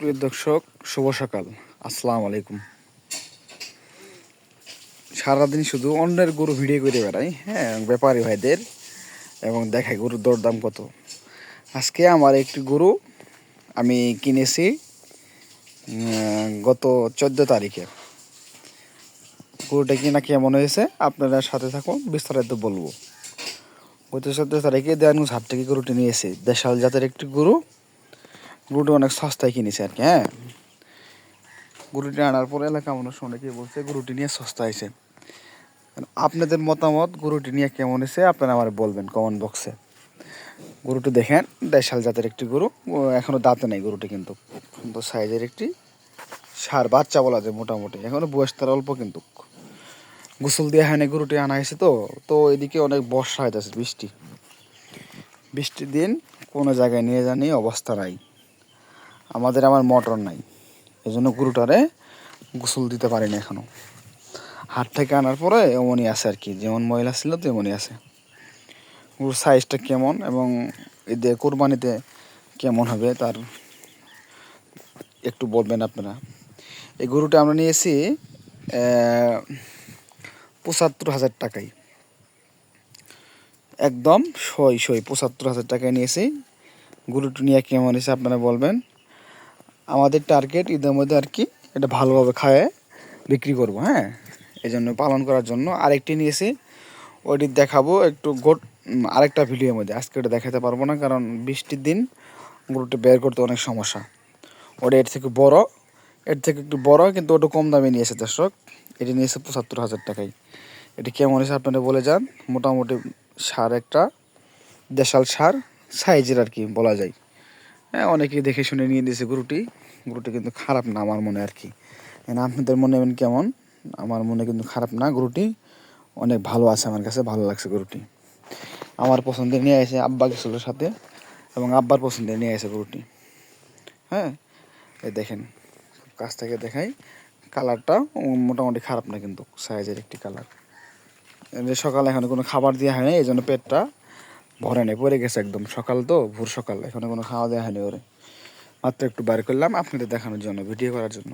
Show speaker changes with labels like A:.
A: প্রিয় দর্শক, শুভ সকাল। আসসালামু আলাইকুম। সারাদিন শুধু অন্যের গরু ভিডিও করে বেড়াই, হ্যাঁ, ব্যাপারী ভাইদের, এবং দেখাই গরুর দরদাম কত। আজকে আমার একটি গরু আমি কিনেছি গত 14 তারিখে। গরুটা কিনা কেমন হয়েছে আপনারা সাথে থাকুন, বিস্তারিত বলবো। গত 14 তারিখে দেওয়ানগঞ্জ হাট থেকে গরুটি নিয়েছি। দেশাল জাতের একটি গরু। গরুটি অনেক সস্তায় কিনেছে আর কি। হ্যাঁ, গরুটি আনার পরে এলাকা মানুষ অনেকেই বলছে গরুটি নিয়ে সস্তা হয়েছে। আপনাদের মতামত গরুটি নিয়ে কেমন হয়েছে আপনারা আমার বলবেন কমেন্ট বক্সে। গরুটি দেখেন, দেশাল জাতের একটি গরু, এখনও দাঁতে নেই গরুটি, কিন্তু সুন্দর সাইজের একটি ষাঁড় বাচ্চা বলা যায়। মোটামুটি এখনও বয়স তার অল্প, কিন্তু গোসল দেওয়া হয়নি। গরুটি আনা হয়েছে তো এদিকে অনেক বর্ষা হইতেছে, বৃষ্টির দিন কোনো জায়গায় নিয়ে জানি অবস্থা নাই। আমার মোটর নাই, এই জন্য গরুটারে গোসল দিতে পারিনি এখনও। হাট থেকে আনার পরে এমনই আছে আর কি, যেমন ময়লা ছিল তেমনই আছে। গরুর সাইজটা কেমন এবং এদের কোরবানিতে কেমন হবে তার একটু বলবেন আপনারা। এই গরুটা আমরা নিয়েছি ৭৫,০০০ টাকায়, একদম সই ৭৫,০০০ টাকায় নিয়েছি। গরুটি নিয়ে কেমন হয়েছে আপনারা বলবেন। আমাদের টার্গেট ঈদের মধ্যে আর কি এটা ভালোভাবে খায় বিক্রি করব, হ্যাঁ, এই জন্য পালন করার জন্য আরেকটি নিয়েছি। ওইটি দেখাবো একটু আরেকটা ভিডিওর মধ্যে। আজকে ওটা দেখাতে পারবো না, কারণ বৃষ্টির দিন গরুটি বের করতে অনেক সমস্যা। ওটা এর থেকে একটু বড়, কিন্তু ওটা কম দামে নিয়েছে দর্শক। এটি নিয়েছে ৭৫,০০০ টাকায়। এটি কেমন হয়েছে আপনারা বলে যান। মোটামুটি ষাঁড়, একটা দেশাল ষাঁড় সাইজের আর কি বলা যায়। হ্যাঁ, অনেকেই দেখে শুনে নিয়ে দিয়েছে গরুটি কিন্তু খারাপ না আমার মনে আর কি। আপনাদের মনে নেবেন কেমন। আমার মনে কিন্তু খারাপ না, গরুটি অনেক ভালো আছে, আমার কাছে ভালো লাগছে গরুটি। আমার পছন্দে নিয়ে আসে, আব্বা গেছিল সাথে, এবং আব্বার পছন্দে নিয়ে আসে গরুটি। হ্যাঁ, এই দেখেন, কাছ থেকে দেখাই, কালারটা মোটামুটি খারাপ না, কিন্তু সাইজের একটি কালার। সকালে এখনো কোনো খাবার দেওয়া হয়নি, এই জন্য পেটটা ভরে নেই, পড়ে গেছে একদম। সকাল তো, ভোর সকাল, এখনো কোনো খাওয়া দেওয়া হয়নি ওরে। মাত্র একটু বার করলাম আপনাদের দেখানোর জন্য, ভিডিও করার জন্য।